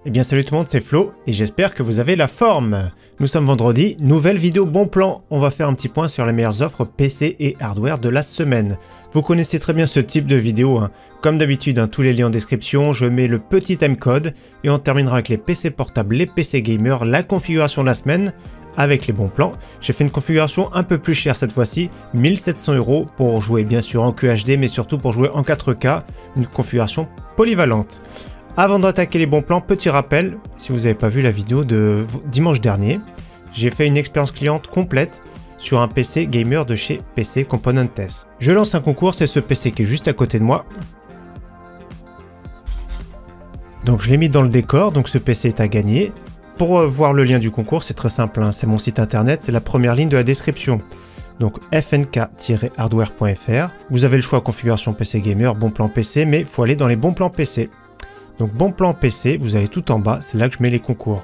Eh bien salut tout le monde, c'est Flo et j'espère que vous avez la forme. Nous sommes vendredi, nouvelle vidéo bon plan. On va faire un petit point sur les meilleures offres PC et hardware de la semaine. Vous connaissez très bien ce type de vidéo, hein. Comme d'habitude, hein, tous les liens en description, je mets le petit timecode et on terminera avec les PC portables, les PC gamers, la configuration de la semaine avec les bons plans. J'ai fait une configuration un peu plus chère cette fois-ci, 1700 € pour jouer bien sûr en QHD mais surtout pour jouer en 4K, une configuration polyvalente. Avant d'attaquer les bons plans, petit rappel, si vous n'avez pas vu la vidéo de dimanche dernier, j'ai fait une expérience cliente complète sur un PC gamer de chez PC Componentes. Je lance un concours, c'est ce PC qui est juste à côté de moi. Donc je l'ai mis dans le décor, donc ce PC est à gagner. Pour voir le lien du concours, c'est très simple, hein, c'est mon site internet, c'est la première ligne de la description. Donc fnk-hardware.fr. Vous avez le choix configuration PC gamer, bon plan PC, mais il faut aller dans les bons plans PC. Donc bon plan PC, vous allez tout en bas, c'est là que je mets les concours.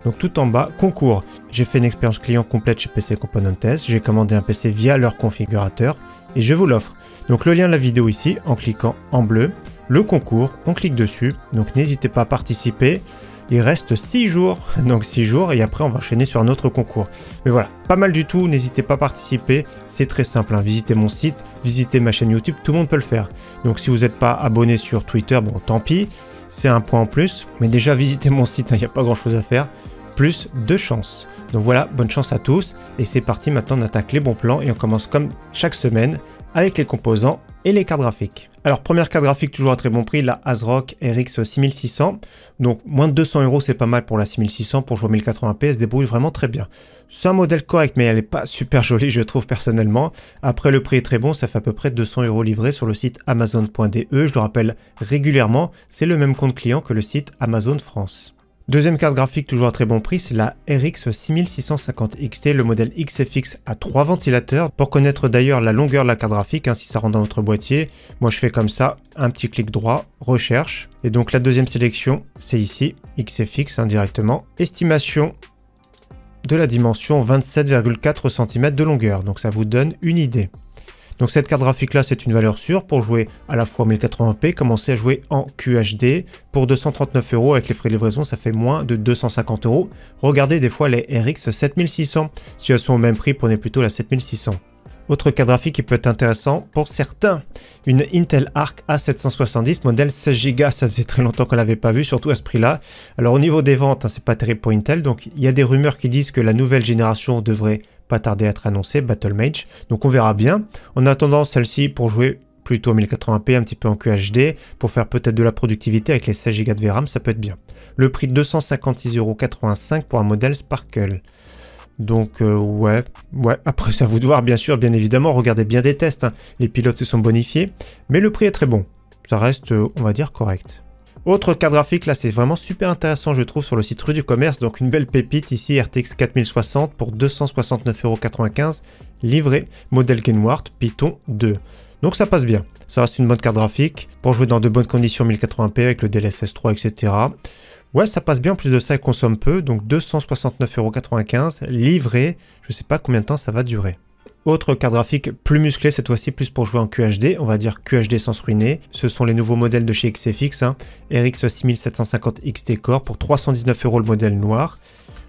Donc tout en bas, concours. J'ai fait une expérience client complète chez PC Componentes, j'ai commandé un PC via leur configurateur et je vous l'offre. Donc le lien de la vidéo ici, en cliquant en bleu, le concours, on clique dessus. Donc n'hésitez pas à participer. Il reste 6 jours, donc 6 jours et après on va enchaîner sur un autre concours. Mais voilà, pas mal du tout, n'hésitez pas à participer, c'est très simple, hein. Visitez mon site, visitez ma chaîne YouTube, tout le monde peut le faire. Donc si vous n'êtes pas abonné sur Twitter, bon tant pis. C'est un point en plus, mais déjà visitez mon site, il n'y a pas grand chose à faire, plus de chance. Donc voilà, bonne chance à tous, et c'est parti, maintenant on attaque les bons plans, et on commence comme chaque semaine, avec les composants et les cartes graphiques. Alors première carte graphique toujours à très bon prix, la ASRock RX 6600, donc moins de 200 € c'est pas mal pour la 6600, pour jouer 1080p, elle se débrouille vraiment très bien. C'est un modèle correct, mais elle n'est pas super jolie, je trouve personnellement. Après, le prix est très bon, ça fait à peu près 200 € livré sur le site Amazon.de. Je le rappelle régulièrement, c'est le même compte client que le site Amazon France. Deuxième carte graphique toujours à très bon prix, c'est la RX 6650 XT, le modèle XFX à 3 ventilateurs. Pour connaître d'ailleurs la longueur de la carte graphique, hein, si ça rentre dans votre boîtier, moi je fais comme ça, un petit clic droit, recherche. Et donc la deuxième sélection, c'est ici, XFX indirectement. Estimation de la dimension 27,4 cm de longueur, donc ça vous donne une idée. Donc cette carte graphique là c'est une valeur sûre pour jouer à la fois 1080p, commencer à jouer en QHD pour 239 € avec les frais de livraison ça fait moins de 250 €. Regardez des fois les RX 7600, si elles sont au même prix prenez plutôt la 7600. Autre carte graphique qui peut être intéressant pour certains, une Intel Arc A770 modèle 16 Go, ça faisait très longtemps qu'on l'avait pas vu, surtout à ce prix-là. Alors au niveau des ventes, hein, c'est pas terrible pour Intel, donc il y a des rumeurs qui disent que la nouvelle génération devrait pas tarder à être annoncée, Battlemage, donc on verra bien. En attendant celle-ci pour jouer plutôt 1080p, un petit peu en QHD, pour faire peut-être de la productivité avec les 16 Go de VRAM, ça peut être bien. Le prix de 256,85 € pour un modèle Sparkle. Donc ouais, après ça vous de voir bien sûr, bien évidemment, regardez bien des tests, hein. Les pilotes se sont bonifiés, mais le prix est très bon, ça reste on va dire correct. Autre carte graphique, là c'est vraiment super intéressant je trouve sur le site Rue du Commerce, donc une belle pépite ici, RTX 4060 pour 269,95 €, livré, modèle Gainward, Python 2. Donc ça passe bien, ça reste une bonne carte graphique, pour jouer dans de bonnes conditions 1080p avec le DLSS 3 etc. Ouais, ça passe bien, en plus de ça, elle consomme peu, donc 269,95 €, livré, je sais pas combien de temps ça va durer. Autre carte graphique plus musclée, cette fois-ci plus pour jouer en QHD, on va dire QHD sans se ruiner, ce sont les nouveaux modèles de chez XFX, hein, RX 6750 XT Core pour 319 € le modèle noir,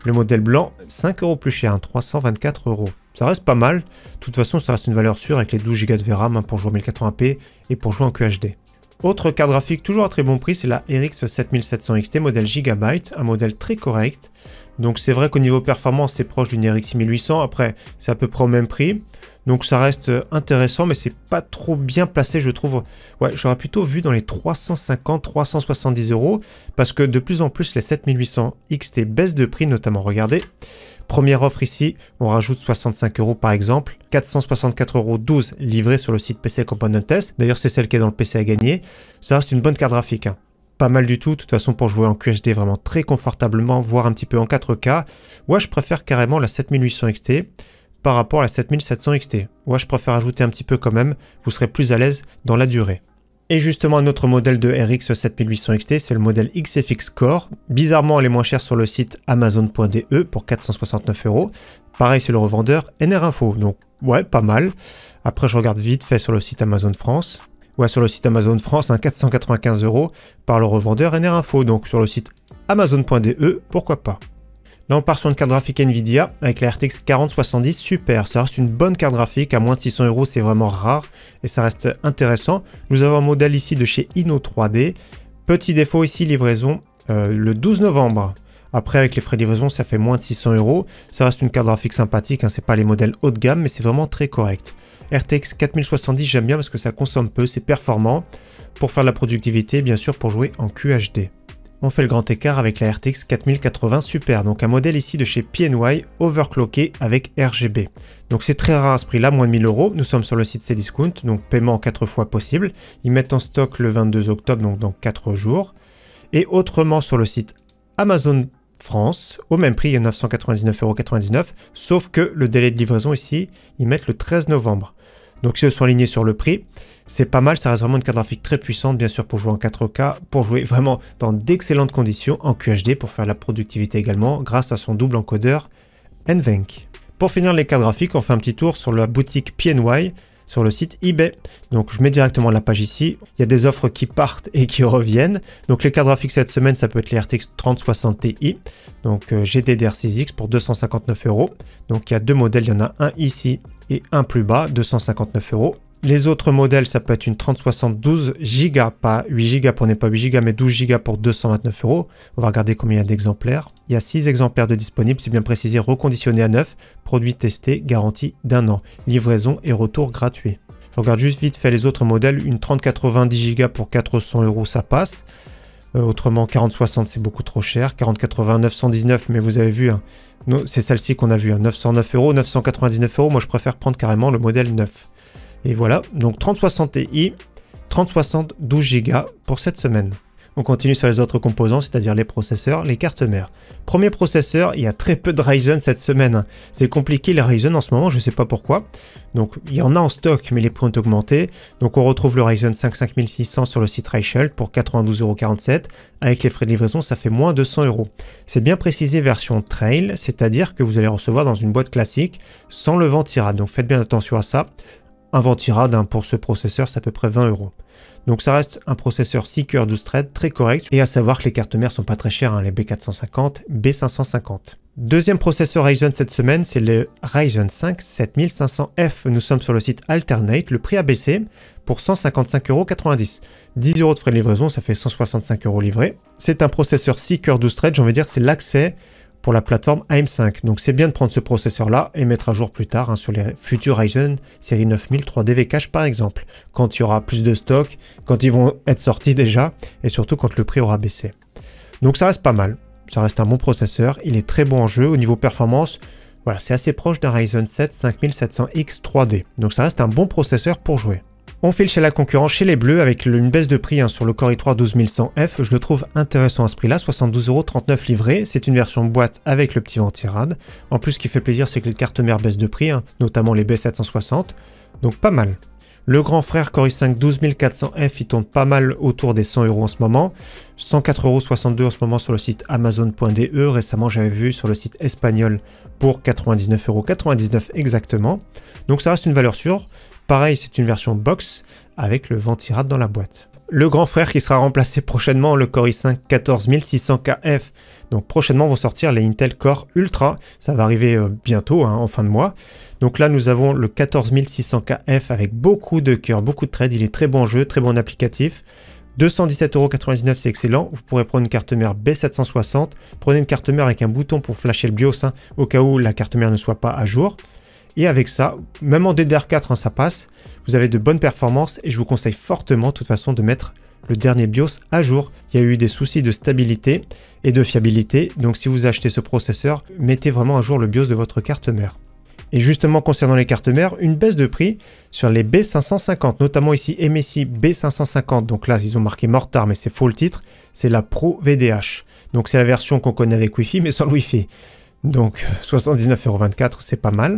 le modèle blanc 5 € plus cher, hein, 324 €. Ça reste pas mal, de toute façon ça reste une valeur sûre avec les 12 Go de VRAM hein, pour jouer en 1080p et pour jouer en QHD. Autre carte graphique toujours à très bon prix, c'est la RX 7700 XT modèle Gigabyte, un modèle très correct. Donc c'est vrai qu'au niveau performance c'est proche d'une RX 6800, après c'est à peu près au même prix. Donc ça reste intéressant mais c'est pas trop bien placé je trouve. Ouais, j'aurais plutôt vu dans les 350-370 € parce que de plus en plus les 7800 XT baissent de prix notamment, regardez. Première offre ici, on rajoute 65 € par exemple, 464,12 € livré sur le site PC Componentes. D'ailleurs, c'est celle qui est dans le PC à gagner. Ça reste une bonne carte graphique, hein. Pas mal du tout, de toute façon pour jouer en QHD vraiment très confortablement, voire un petit peu en 4K. Ouais, je préfère carrément la 7800 XT par rapport à la 7700 XT. Ouais, je préfère ajouter un petit peu quand même, vous serez plus à l'aise dans la durée. Et justement, un autre modèle de RX 7800 XT, c'est le modèle XFX Core. Bizarrement, elle est moins chère sur le site Amazon.de pour 469 €. Pareil, c'est le revendeur NR Info. Donc, ouais, pas mal. Après, je regarde vite fait sur le site Amazon France. Ouais, sur le site Amazon France, 495 € par le revendeur NRinfo. Donc sur le site amazon.de, pourquoi pas. Là, on part sur une carte graphique Nvidia avec la RTX 4070 Super. Ça reste une bonne carte graphique. À moins de 600 €, c'est vraiment rare et ça reste intéressant. Nous avons un modèle ici de chez Inno3D. Petit défaut ici, livraison le 12 novembre. Après, avec les frais de livraison, ça fait moins de 600 €. Ça reste une carte graphique sympathique. Hein. C'est pas les modèles haut de gamme, mais c'est vraiment très correct. RTX 4070, j'aime bien parce que ça consomme peu, c'est performant. Pour faire de la productivité, bien sûr, pour jouer en QHD. On fait le grand écart avec la RTX 4080 Super, donc un modèle ici de chez PNY, overclocké avec RGB. Donc c'est très rare à ce prix-là, moins de 1000 €. Nous sommes sur le site Cdiscount, donc paiement en 4 fois possible. Ils mettent en stock le 22 octobre, donc dans 4 jours. Et autrement sur le site Amazon France, au même prix, il y a 999,99 €, sauf que le délai de livraison ici, ils mettent le 13 novembre. Donc si ils sont alignés sur le prix, c'est pas mal, ça reste vraiment une carte graphique très puissante, bien sûr pour jouer en 4K, pour jouer vraiment dans d'excellentes conditions en QHD, pour faire de la productivité également, grâce à son double encodeur NVENC. Pour finir les cartes graphiques, on fait un petit tour sur la boutique PNY, sur le site eBay. Donc je mets directement la page ici, il y a des offres qui partent et qui reviennent. Donc les cartes graphiques cette semaine, ça peut être les RTX 3060 Ti, donc GDDR6X pour 259 €. Donc il y a deux modèles, il y en a un ici et un plus bas, 259 €. Les autres modèles, ça peut être une 3060 12 Go, pas 8 Go pour n'est pas 8 Go, mais 12 Go pour 229 €. On va regarder combien il y a d'exemplaires. Il y a 6 exemplaires de disponibles, c'est bien précisé, reconditionné à neuf, produit testé, garantie d'1 an. Livraison et retour gratuit. Je regarde juste vite fait les autres modèles, une 3080 10 Go pour 400 € ça passe. Autrement 4060 c'est beaucoup trop cher, 4080 919, mais vous avez vu, hein, c'est celle-ci qu'on a vu, hein, 909 €, 999 €, moi je préfère prendre carrément le modèle neuf. Et voilà, donc 3060 Ti, 3060 12 Go pour cette semaine. On continue sur les autres composants, c'est-à-dire les processeurs, les cartes mères. Premier processeur, il y a très peu de Ryzen cette semaine. C'est compliqué les Ryzen en ce moment, je ne sais pas pourquoi. Donc il y en a en stock, mais les prix ont augmenté. Donc on retrouve le Ryzen 5 5600 sur le site Reichelt pour 92,47 €. Avec les frais de livraison, ça fait moins 200 €. C'est bien précisé version Trail, c'est-à-dire que vous allez recevoir dans une boîte classique sans le Ventirad. Donc faites bien attention à ça. Un Ventirad pour ce processeur, c'est à peu près 20 €. Donc ça reste un processeur 6 cœurs 12 threads très correct. Et à savoir que les cartes mères sont pas très chères, hein, les B450, B550. Deuxième processeur Ryzen cette semaine, c'est le Ryzen 5 7500F. Nous sommes sur le site Alternate. Le prix a baissé pour 155,90 €. 10 € de frais de livraison, ça fait 165 € livrés. C'est un processeur 6 cœurs 12 threads, j'ai envie de dire, c'est l'accès pour la plateforme AM5. Donc c'est bien de prendre ce processeur-là et mettre à jour plus tard, hein, sur les futurs Ryzen série 9000 3DV Cache par exemple, quand il y aura plus de stock, quand ils vont être sortis déjà, et surtout quand le prix aura baissé. Donc ça reste pas mal, ça reste un bon processeur, il est très bon en jeu, au niveau performance, voilà, c'est assez proche d'un Ryzen 7 5700X 3D, donc ça reste un bon processeur pour jouer. On file chez la concurrence, chez les bleus, avec une baisse de prix, hein, sur le Core i3 12100F. Je le trouve intéressant à ce prix-là, 72,39 € livré. C'est une version boîte avec le petit Ventirad. En plus, ce qui fait plaisir, c'est que les cartes mères baissent de prix, hein, notamment les B760. Donc pas mal. Le grand frère Core i5 12400F, il tourne pas mal autour des 100 € en ce moment. 104,62 € en ce moment sur le site amazon.de. Récemment, j'avais vu sur le site espagnol pour 99,99 € exactement. Donc ça reste une valeur sûre. Pareil, c'est une version box avec le Ventirad dans la boîte. Le grand frère qui sera remplacé prochainement, le Core i5 14600KF. Donc prochainement vont sortir les Intel Core Ultra. Ça va arriver bientôt, hein, en fin de mois. Donc là, nous avons le 14600KF avec beaucoup de cœurs, beaucoup de threads. Il est très bon jeu, très bon applicatif. 217,99 €, c'est excellent. Vous pourrez prendre une carte mère B760. Prenez une carte mère avec un bouton pour flasher le BIOS, hein, au cas où la carte mère ne soit pas à jour. Et avec ça, même en DDR4, hein, ça passe. Vous avez de bonnes performances et je vous conseille fortement, de toute façon, de mettre le dernier BIOS à jour. Il y a eu des soucis de stabilité et de fiabilité. Donc, si vous achetez ce processeur, mettez vraiment à jour le BIOS de votre carte mère. Et justement, concernant les cartes mères, une baisse de prix sur les B550, notamment ici MSI B550. Donc là, ils ont marqué Mortar, mais c'est faux le titre. C'est la Pro VDH. Donc, c'est la version qu'on connaît avec Wi-Fi, mais sans le Wi-Fi. Donc, 79,24 €, c'est pas mal.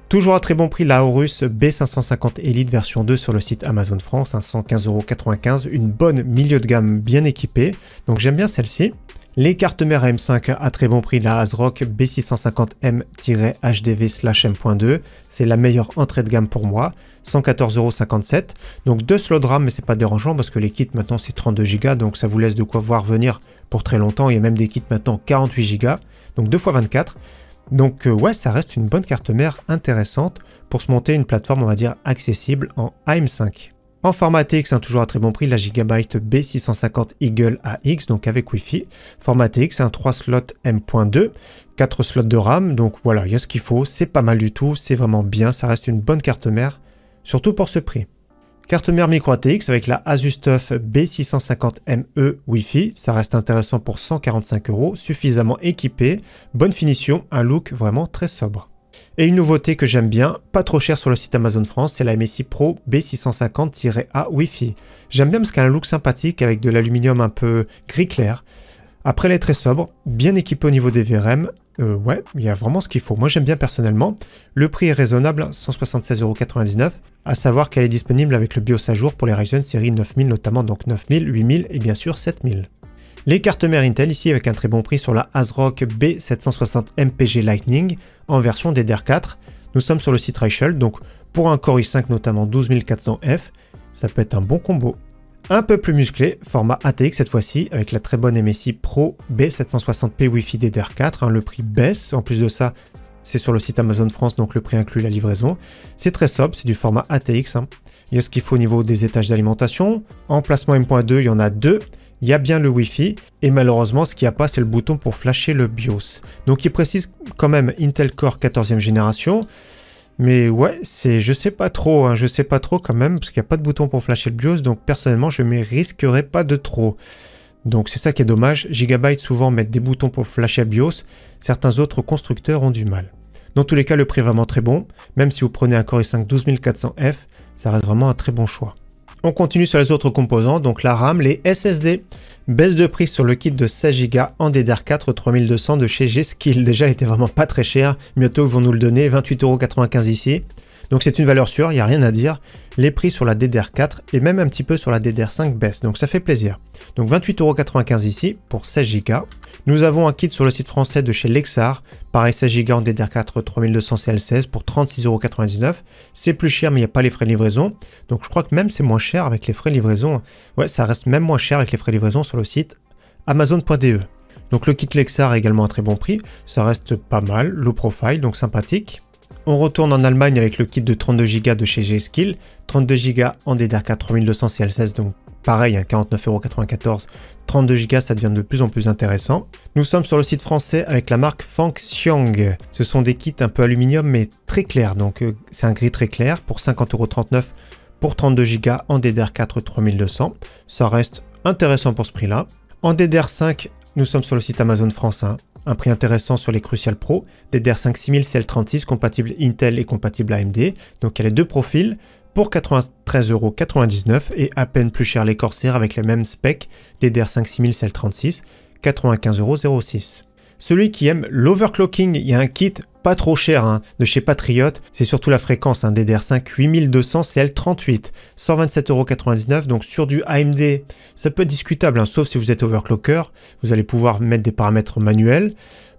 Toujours à très bon prix, la Aorus B550 Elite version 2 sur le site Amazon France, 115,95 €, une bonne milieu de gamme bien équipée, donc j'aime bien celle-ci. Les cartes mères AM5 à très bon prix, la ASRock B650M-HDV/M.2. C'est la meilleure entrée de gamme pour moi, 114,57 €. Donc 2 slots de RAM, mais c'est pas dérangeant parce que les kits maintenant c'est 32 Go, donc ça vous laisse de quoi voir venir pour très longtemps. Il y a même des kits maintenant 48 Go, donc 2 x 24. Donc ouais, ça reste une bonne carte mère intéressante pour se monter une plateforme, on va dire, accessible en AM5. En format ATX, toujours à très bon prix, la Gigabyte B650 Eagle AX, donc avec Wi-Fi. Format ATX, 3 slots M.2, 4 slots de RAM, donc voilà, il y a ce qu'il faut, c'est pas mal du tout, c'est vraiment bien, ça reste une bonne carte mère, surtout pour ce prix. Carte mère micro ATX avec la Asus TUF B650ME Wi-Fi, ça reste intéressant pour 145 €, suffisamment équipé, bonne finition, un look vraiment très sobre. Et une nouveauté que j'aime bien, pas trop cher sur le site Amazon France, c'est la MSI Pro B650-A Wi-Fi. J'aime bien parce qu'elle a un look sympathique avec de l'aluminium un peu gris clair. Après, elle est très sobre, bien équipée au niveau des VRM. Ouais, il y a vraiment ce qu'il faut. Moi, j'aime bien personnellement. Le prix est raisonnable, 176,99 €. À savoir qu'elle est disponible avec le BIOS à jour pour les Ryzen série 9000 notamment, donc 9000, 8000 et bien sûr 7000. Les cartes mères Intel ici avec un très bon prix sur la ASRock B760 MPG Lightning en version DDR4. Nous sommes sur le site Reichel, donc pour un Core i5 notamment 12400F, ça peut être un bon combo. Un peu plus musclé, format ATX cette fois-ci, avec la très bonne MSI Pro B760p Wi-Fi DDR4, le prix baisse, en plus de ça, c'est sur le site Amazon France, donc le prix inclut la livraison. C'est très sobre, c'est du format ATX, il y a ce qu'il faut au niveau des étages d'alimentation, emplacement M.2, il y en a 2, il y a bien le Wi-Fi, et malheureusement, ce qu'il n'y a pas, c'est le bouton pour flasher le BIOS. Donc il précise quand même Intel Core 14e génération, mais ouais, je sais pas trop quand même, parce qu'il n'y a pas de bouton pour flasher le BIOS, donc personnellement, je ne m'y risquerai pas de trop. Donc c'est ça qui est dommage, Gigabyte souvent mettent des boutons pour flasher le BIOS, certains autres constructeurs ont du mal. Dans tous les cas, le prix est vraiment très bon, même si vous prenez un Core i5 12400F, ça reste vraiment un très bon choix. On continue sur les autres composants, donc la RAM, les SSD. Baisse de prix sur le kit de 16 Go en DDR4 3200 de chez G-Skill. Déjà, il était vraiment pas très cher. Bientôt, ils vont nous le donner, 28,95 € ici. Donc c'est une valeur sûre, il n'y a rien à dire. Les prix sur la DDR4 et même un petit peu sur la DDR5 baissent, donc ça fait plaisir. Donc 28,95 € ici pour 16 Go. Nous avons un kit sur le site français de chez Lexar, pareil 16 Go en DDR4 3200 CL16 pour 36,99 €. C'est plus cher mais il n'y a pas les frais de livraison. Donc je crois que même c'est moins cher avec les frais de livraison. Ouais, ça reste même moins cher avec les frais de livraison sur le site Amazon.de. Donc le kit Lexar est également à très bon prix. Ça reste pas mal, low profile, donc sympathique. On retourne en Allemagne avec le kit de 32 Go de chez G-Skill. 32 Go en DDR4 3200 CL16, donc pareil, 49,94 €. 32 Go, ça devient de plus en plus intéressant. Nous sommes sur le site français avec la marque Fangxiang. Ce sont des kits un peu aluminium mais très clairs, donc c'est un gris très clair pour 50,39 € pour 32 Go en DDR4 3200. Ça reste intéressant pour ce prix-là. En DDR5, nous sommes sur le site Amazon France, un prix intéressant sur les Crucial Pro, DDR5 6000 CL36 compatible Intel et compatible AMD. Donc il y a les deux profils pour 93,99 € et à peine plus cher les Corsair avec les mêmes specs, DDR5 6000 CL36, 95,06 €. Celui qui aime l'overclocking, il y a un kit pas trop cher de chez Patriot, c'est surtout la fréquence, DDR5 8200 CL38, 127,99 €, donc sur du AMD, ça peut être discutable, sauf si vous êtes overclocker, vous allez pouvoir mettre des paramètres manuels.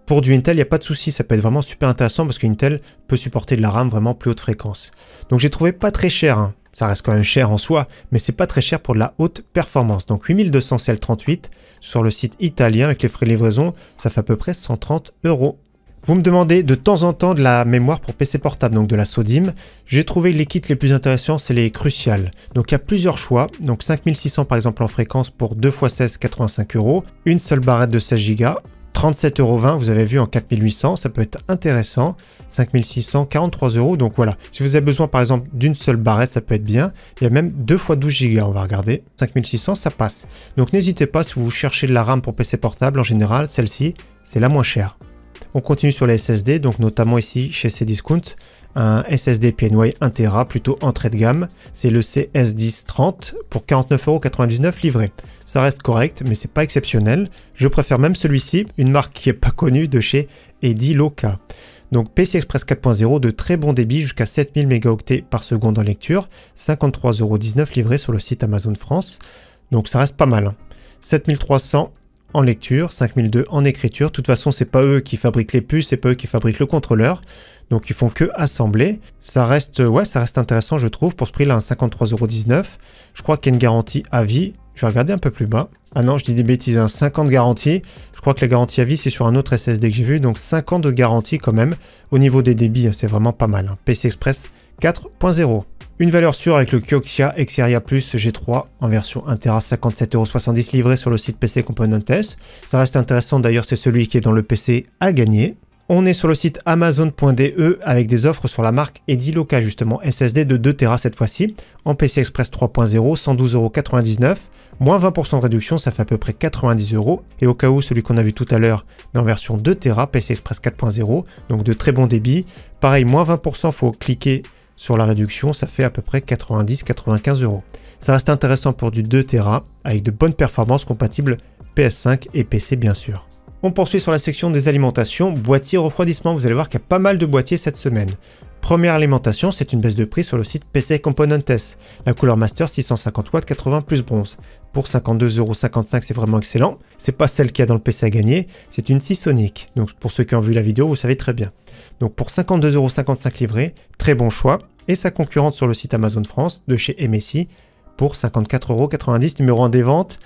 Pour du Intel, il n'y a pas de souci, ça peut être vraiment super intéressant parce qu'Intel peut supporter de la RAM vraiment plus haute fréquence. Donc j'ai trouvé pas très cher, ça reste quand même cher en soi, mais c'est pas très cher pour de la haute performance. Donc 8200 CL38 sur le site italien avec les frais de livraison, ça fait à peu près 130 €. Vous me demandez de temps en temps de la mémoire pour PC portable, donc de la SODIMM. J'ai trouvé les kits les plus intéressants, c'est les Crucial. Donc il y a plusieurs choix, donc 5600 par exemple en fréquence pour 2 x 16, 85 €, une seule barrette de 16 Go. 37,20 €, vous avez vu en 4800, ça peut être intéressant. 5600, 43 €, donc voilà. Si vous avez besoin par exemple d'une seule barrette, ça peut être bien. Il y a même 2 x 12 Go, on va regarder. 5600, ça passe. Donc n'hésitez pas si vous cherchez de la RAM pour PC portable, en général, celle-ci, c'est la moins chère. On continue sur les SSD, donc notamment ici chez Cdiscount, un SSD PNY 1 Tera, plutôt entrée de gamme. C'est le CS1030 pour 49,99 € livré. Ça reste correct, mais c'est pas exceptionnel. Je préfère même celui-ci, une marque qui est pas connue de chez Ediloka. Donc PCI Express 4.0 de très bon débit jusqu'à 7000 mégaoctets par seconde en lecture, 53,19 € livré sur le site Amazon France. Donc ça reste pas mal. 7300 en lecture, 5002 en écriture. De toute façon, c'est pas eux qui fabriquent les puces, c'est pas eux qui fabriquent le contrôleur. Donc ils font que assembler. Ça reste intéressant, je trouve, pour ce prix-là, 53,19 €. Je crois qu'il y a une garantie à vie. Je vais regarder un peu plus bas. Ah non, je dis des bêtises, 5 ans de garantie. Je crois que la garantie à vie, c'est sur un autre SSD que j'ai vu. Donc 5 ans de garantie quand même. Au niveau des débits, c'est vraiment pas mal. PC Express 4.0. Une valeur sûre avec le Kioxia Xperia Plus G3 en version 1 Tera, 57,70 € livré sur le site PC Componentes. Ça reste intéressant, d'ailleurs c'est celui qui est dans le PC à gagner. On est sur le site Amazon.de avec des offres sur la marque Ediloca justement, SSD de 2 Tera cette fois-ci, en PC Express 3.0, 112,99 €, moins 20% de réduction, ça fait à peu près 90 €. Et au cas où, celui qu'on a vu tout à l'heure, mais en version 2 Tera, PC Express 4.0, donc de très bons débits. Pareil, moins 20%, il faut cliquer sur la réduction, ça fait à peu près 90-95 €. Ça reste intéressant pour du 2 Tera, avec de bonnes performances compatibles PS5 et PC bien sûr. On poursuit sur la section des alimentations, boîtier refroidissement. Vous allez voir qu'il y a pas mal de boîtiers cette semaine. Première alimentation, c'est une baisse de prix sur le site PC Componentes. La couleur Master 650 watts 80 plus bronze. Pour 52,55 €, c'est vraiment excellent. C'est pas celle qu'il y a dans le PC à gagner, c'est une Seasonic. Donc pour ceux qui ont vu la vidéo, vous savez très bien. Donc pour 52,55 € livré, très bon choix. Et sa concurrente sur le site Amazon France de chez MSI pour 54,90 €, numéro 1 des ventes.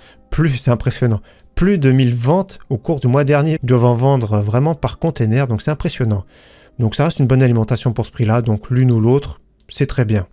C'est impressionnant. Plus de 1000 ventes au cours du mois dernier. Ils doivent en vendre vraiment par container, donc c'est impressionnant. Donc ça reste une bonne alimentation pour ce prix-là, donc l'une ou l'autre, c'est très bien.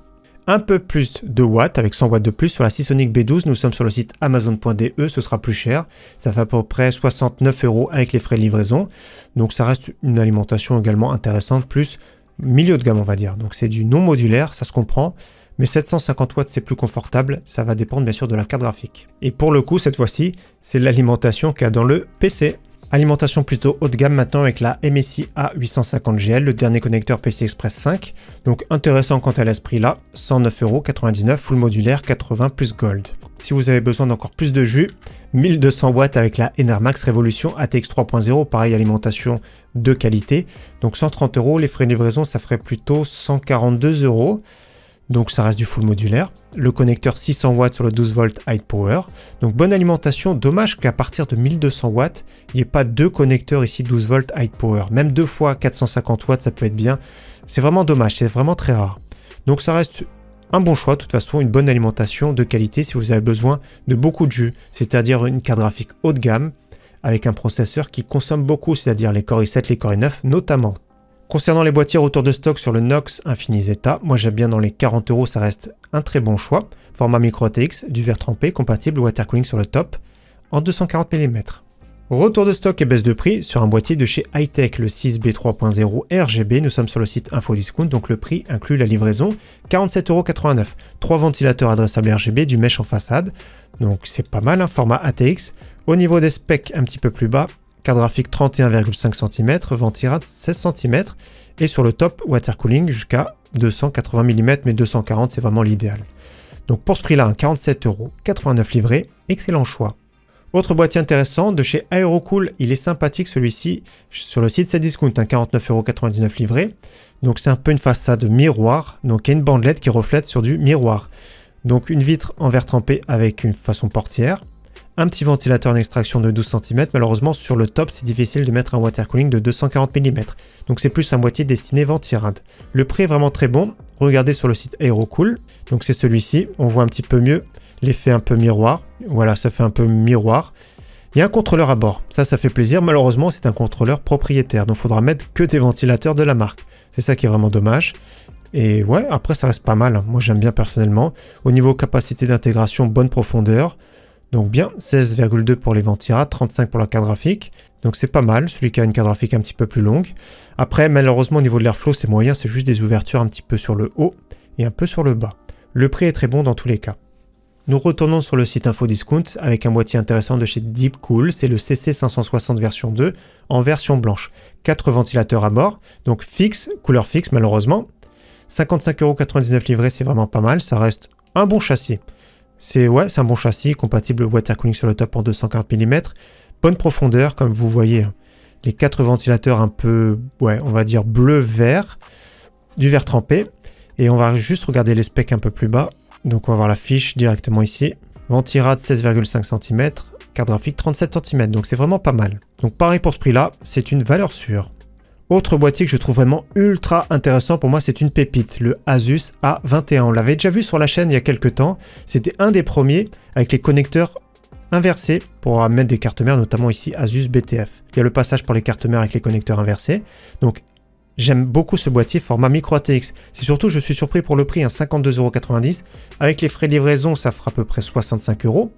Un peu plus de watts, avec 100 watts de plus sur la Seasonic B12, nous sommes sur le site Amazon.de, ce sera plus cher. Ça fait à peu près 69 € avec les frais de livraison. Donc ça reste une alimentation également intéressante, plus milieu de gamme on va dire. Donc c'est du non modulaire, ça se comprend. Mais 750 watts c'est plus confortable, ça va dépendre bien sûr de la carte graphique. Et pour le coup cette fois-ci, c'est l'alimentation qu'il y a dans le PC. Alimentation plutôt haut de gamme maintenant avec la MSI A850GL, le dernier connecteur PC Express 5. Donc intéressant quant à l'esprit là, 109,99 €, full modulaire, 80 plus gold. Si vous avez besoin d'encore plus de jus, 1200 watts avec la Enermax Revolution ATX 3.0, pareil alimentation de qualité. Donc 130 €, les frais de livraison ça ferait plutôt 142 €. Donc ça reste du full modulaire. Le connecteur 600 watts sur le 12 volts high power. Donc bonne alimentation. Dommage qu'à partir de 1200 watts, il n'y ait pas deux connecteurs ici 12 volts high power. Même deux fois 450 watts, ça peut être bien. C'est vraiment dommage, c'est vraiment très rare. Donc ça reste un bon choix, de toute façon, une bonne alimentation de qualité si vous avez besoin de beaucoup de jus. C'est-à-dire une carte graphique haut de gamme avec un processeur qui consomme beaucoup, c'est-à-dire les Core i7, les Core i9 notamment. Concernant les boîtiers retour de stock sur le Nox Infinizeta, moi j'aime bien dans les 40 €, ça reste un très bon choix. Format micro ATX, du verre trempé, compatible water cooling sur le top, en 240 mm. Retour de stock et baisse de prix sur un boîtier de chez Hightech, le 6B 3.0 RGB. Nous sommes sur le site Infodiscount, donc le prix inclut la livraison, 47,89 €. 3 ventilateurs adressables RGB, du mesh en façade, donc c'est pas mal, format ATX. Au niveau des specs, un petit peu plus bas, carte graphique 31,5 cm, ventirad 16 cm, et sur le top, water cooling jusqu'à 280 mm, mais 240 c'est vraiment l'idéal. Donc pour ce prix-là, 47,89 € livré, excellent choix. Autre boîtier intéressant de chez Aerocool, il est sympathique celui-ci sur le site Cdiscount, 49,99 € livré. Donc c'est un peu une façade miroir, donc il y a une bandelette qui reflète sur du miroir. Donc une vitre en verre trempé avec une façon portière. Un petit ventilateur en extraction de 12 cm, malheureusement sur le top c'est difficile de mettre un water cooling de 240 mm, donc c'est plus un boîtier destiné ventirad. Le prix est vraiment très bon, regardez sur le site Aerocool, donc c'est celui-ci, on voit un petit peu mieux l'effet un peu miroir, voilà ça fait un peu miroir. Il y a un contrôleur à bord, ça fait plaisir, malheureusement c'est un contrôleur propriétaire, donc il faudra mettre que des ventilateurs de la marque, c'est ça qui est vraiment dommage. Et ouais, après ça reste pas mal, moi j'aime bien personnellement. Au niveau capacité d'intégration, bonne profondeur. Donc bien, 16,2 pour les ventirad, 35 pour la carte graphique. Donc c'est pas mal, celui qui a une carte graphique un petit peu plus longue. Après, malheureusement, au niveau de l'airflow, c'est moyen, c'est juste des ouvertures un petit peu sur le haut et un peu sur le bas. Le prix est très bon dans tous les cas. Nous retournons sur le site Infodiscount avec un boîtier intéressant de chez Deepcool, c'est le CC560 version 2 en version blanche. 4 ventilateurs à bord, donc fixe, couleur fixe malheureusement. 55,99 € livré, c'est vraiment pas mal, ça reste un bon châssis. C'est un bon châssis, compatible water cooling sur le top en 240 mm. Bonne profondeur, comme vous voyez. Les 4 ventilateurs un peu, on va dire bleu-vert. Du verre trempé. Et on va juste regarder les specs un peu plus bas. Donc on va voir la fiche directement ici. Ventirad 16,5 cm. carte graphique 37 cm, donc c'est vraiment pas mal. Donc pareil pour ce prix-là, c'est une valeur sûre. Autre boîtier que je trouve vraiment ultra intéressant pour moi, c'est une pépite, le Asus A21. On l'avait déjà vu sur la chaîne il y a quelques temps. C'était un des premiers avec les connecteurs inversés pour mettre des cartes mères, notamment ici Asus BTF. Il y a le passage pour les cartes mères avec les connecteurs inversés. Donc j'aime beaucoup ce boîtier format micro ATX. C'est surtout, je suis surpris pour le prix, 52,90 €. Avec les frais de livraison, ça fera à peu près 65 €.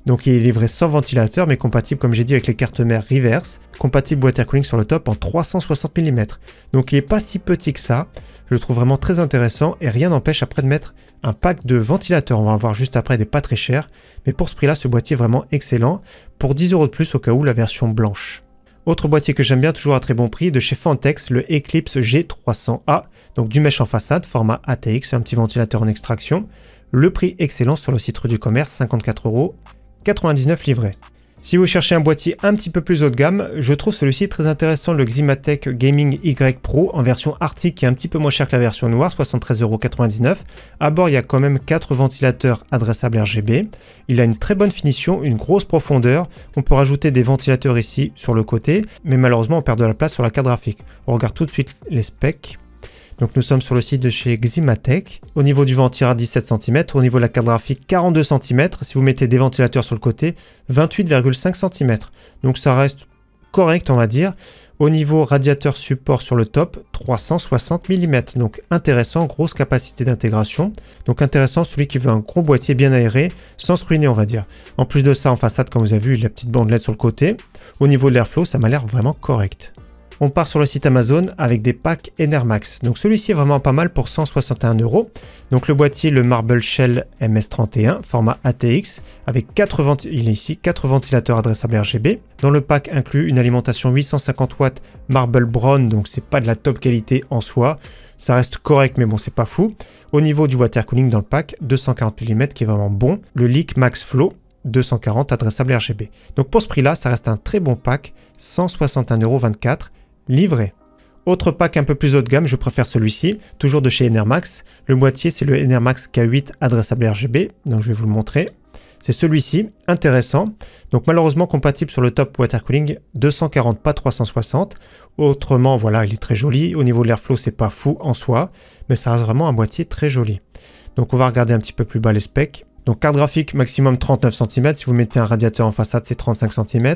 Donc il est livré sans ventilateur, mais compatible, comme j'ai dit, avec les cartes mères reverse. Compatible boîte air cooling sur le top en 360 mm. Donc il n'est pas si petit que ça. Je le trouve vraiment très intéressant et rien n'empêche après de mettre un pack de ventilateurs. On va en voir juste après, des pas très chers. Mais pour ce prix-là, ce boîtier est vraiment excellent. Pour 10 € de plus au cas où la version blanche. Autre boîtier que j'aime bien, toujours à très bon prix, de chez Fantex, le Eclipse G300A. Donc du mesh en façade, format ATX, un petit ventilateur en extraction. Le prix excellent sur le site Rue du Commerce, 54,99 € livré. Si vous cherchez un boîtier un petit peu plus haut de gamme, je trouve celui-ci très intéressant, le Ximatec Gaming Y Pro en version Arctic qui est un petit peu moins cher que la version noire, 73,99 €. À bord, il y a quand même 4 ventilateurs adressables RGB. Il a une très bonne finition, une grosse profondeur. On peut rajouter des ventilateurs ici sur le côté, mais malheureusement on perd de la place sur la carte graphique. On regarde tout de suite les specs. Donc nous sommes sur le site de chez Ximatec. Au niveau du ventirad 17 cm, au niveau de la carte graphique 42 cm. Si vous mettez des ventilateurs sur le côté, 28,5 cm. Donc ça reste correct on va dire. Au niveau radiateur support sur le top, 360 mm. Donc intéressant, grosse capacité d'intégration. Donc intéressant celui qui veut un gros boîtier bien aéré, sans se ruiner on va dire. En plus de ça en façade comme vous avez vu, la petite bande LED sur le côté. Au niveau de l'airflow, ça m'a l'air vraiment correct. On part sur le site Amazon avec des packs Enermax. Donc celui-ci est vraiment pas mal pour 161 €. Donc le boîtier, le Marble Shell MS31, format ATX, avec 4 ventilateurs adressables RGB. Dans le pack inclut une alimentation 850 watts Marble Brown, donc c'est pas de la top qualité en soi. Ça reste correct, mais bon, c'est pas fou. Au niveau du water cooling dans le pack, 240 mm qui est vraiment bon. Le Leak Max Flow, 240 adressables RGB. Donc pour ce prix-là, ça reste un très bon pack, 161,24 € livré. Autre pack un peu plus haut de gamme, je préfère celui-ci, toujours de chez Enermax. Le boîtier, c'est le Enermax K8 adressable RGB, donc je vais vous le montrer. C'est celui-ci, intéressant. Donc malheureusement compatible sur le top water cooling 240, pas 360. Autrement, voilà, il est très joli. Au niveau de l'airflow, c'est pas fou en soi, mais ça reste vraiment un boîtier très joli. Donc on va regarder un petit peu plus bas les specs. Donc carte graphique maximum 39 cm, si vous mettez un radiateur en façade c'est 35 cm.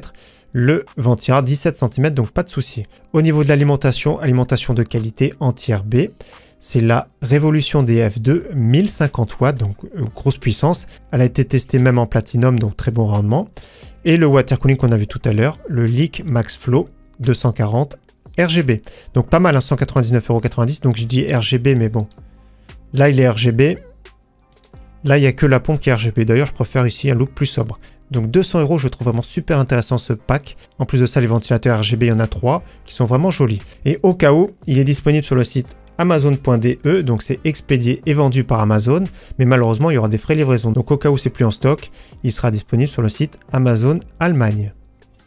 Le ventirad 17 cm, donc pas de souci. Au niveau de l'alimentation, alimentation de qualité entière B. C'est la Révolution DF2 1050 watts, donc grosse puissance. Elle a été testée même en platinum, donc très bon rendement. Et le water cooling qu'on a vu tout à l'heure, le Leak Max Flow 240 RGB. Donc pas mal, 199,90 €, donc je dis RGB, mais bon. Là il est RGB. Là il n'y a que la pompe qui est RGB. D'ailleurs je préfère ici un look plus sobre. Donc 200 €, je trouve vraiment super intéressant ce pack. En plus de ça, les ventilateurs RGB, il y en a 3 qui sont vraiment jolis. Et au cas où, il est disponible sur le site amazon.de, donc c'est expédié et vendu par Amazon, mais malheureusement, il y aura des frais de livraison. Donc au cas où c'est plus en stock, il sera disponible sur le site Amazon Allemagne.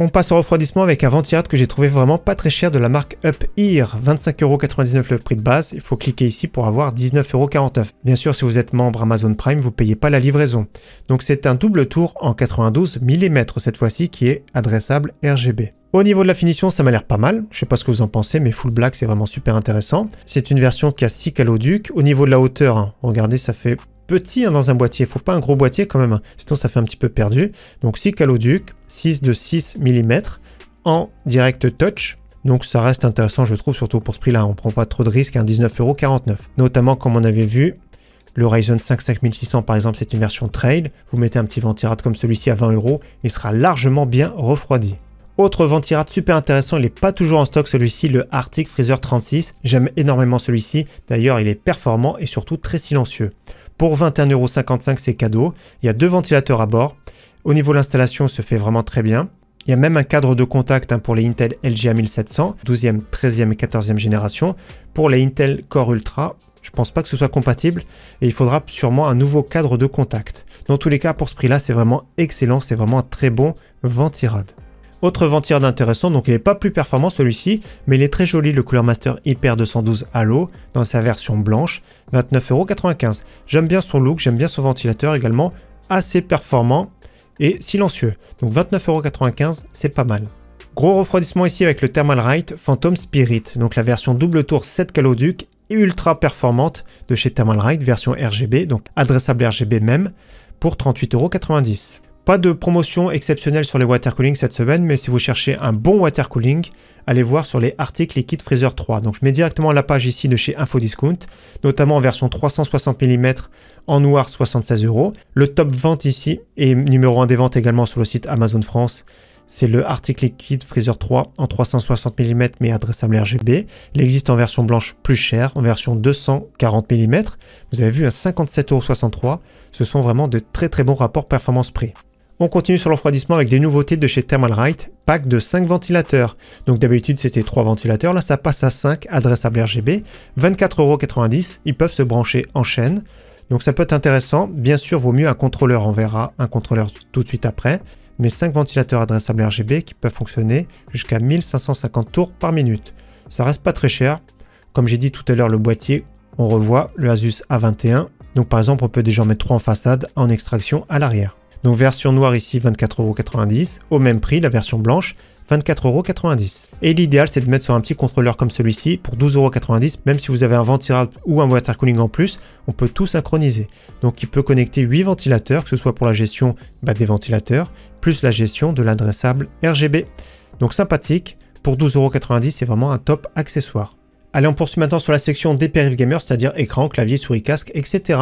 On passe au refroidissement avec un ventirad que j'ai trouvé vraiment pas très cher de la marque UpHere, 25,99 € le prix de base. Il faut cliquer ici pour avoir 19,49 €. Bien sûr, si vous êtes membre Amazon Prime, vous ne payez pas la livraison. Donc c'est un double tour en 92 mm cette fois-ci qui est adressable RGB. Au niveau de la finition, ça m'a l'air pas mal. Je sais pas ce que vous en pensez, mais full black, c'est vraiment super intéressant. C'est une version qui a 6 caloducs. Au niveau de la hauteur, regardez, ça fait petit dans un boîtier. Il faut pas un gros boîtier quand même, sinon ça fait un petit peu perdu. Donc 6 caloducs, 6 de 6 mm en direct touch. Donc ça reste intéressant, je trouve, surtout pour ce prix-là. On prend pas trop de risques, 19,49 €. Notamment comme on avait vu, le Ryzen 5 5600 par exemple, c'est une version trail. Vous mettez un petit ventirad comme celui-ci à 20 €, il sera largement bien refroidi. Autre ventirad super intéressant, il n'est pas toujours en stock celui-ci, le Arctic Freezer 36. J'aime énormément celui-ci. D'ailleurs, il est performant et surtout très silencieux. Pour 21,55 €, c'est cadeau. Il y a 2 ventilateurs à bord. Au niveau de l'installation, se fait vraiment très bien. Il y a même un cadre de contact pour les Intel LGA 1700, 12e, 13e et 14e génération. Pour les Intel Core Ultra, je ne pense pas que ce soit compatible et il faudra sûrement un nouveau cadre de contact. Dans tous les cas, pour ce prix-là, c'est vraiment excellent. C'est vraiment un très bon ventirad. Autre ventirad intéressant, donc il n'est pas plus performant celui-ci, mais il est très joli, le Cooler Master Hyper 212 Halo, dans sa version blanche, 29,95 €. J'aime bien son look, j'aime bien son ventilateur également, assez performant, et silencieux. Donc 29,95 €, c'est pas mal. Gros refroidissement ici avec le Thermalright Phantom Spirit, donc la version double tour 7 caloduc et ultra performante de chez Thermalright, version RGB, donc adressable RGB même, pour 38,90 €. Pas de promotion exceptionnelle sur les water cooling cette semaine, mais si vous cherchez un bon water cooling, allez voir sur les Arctic Liquid Freezer 3. Donc je mets directement la page ici de chez Infodiscount, notamment en version 360 mm en noir 76 €. Le top vente ici et numéro 1 des ventes également sur le site Amazon France, c'est le Arctic Liquid Freezer 3 en 360 mm mais adressable RGB. Il existe en version blanche plus chère, en version 240 mm. Vous avez vu à 57,63 €. Ce sont vraiment de très bons rapports performance-prix. On continue sur le refroidissement avec des nouveautés de chez Thermalright, pack de 5 ventilateurs. Donc d'habitude c'était 3 ventilateurs, là ça passe à 5, adressable RGB, 24,90 €, ils peuvent se brancher en chaîne. Donc ça peut être intéressant, bien sûr vaut mieux un contrôleur, on verra un contrôleur tout de suite après, mais 5 ventilateurs adressables RGB qui peuvent fonctionner jusqu'à 1550 tours par minute. Ça reste pas très cher, comme j'ai dit tout à l'heure le boîtier, on revoit le Asus A21, donc par exemple on peut déjà en mettre 3 en façade en extraction à l'arrière. Donc version noire ici 24,90 €, au même prix la version blanche 24,90 €. Et l'idéal c'est de mettre sur un petit contrôleur comme celui-ci pour 12,90 €, même si vous avez un ventilable ou un water cooling en plus, on peut tout synchroniser. Donc il peut connecter 8 ventilateurs, que ce soit pour la gestion des ventilateurs, plus la gestion de l'adressable RGB. Donc sympathique, pour 12,90 €, c'est vraiment un top accessoire. Allez, on poursuit maintenant sur la section des périphes gamers, c'est-à-dire écran, clavier, souris, casque, etc.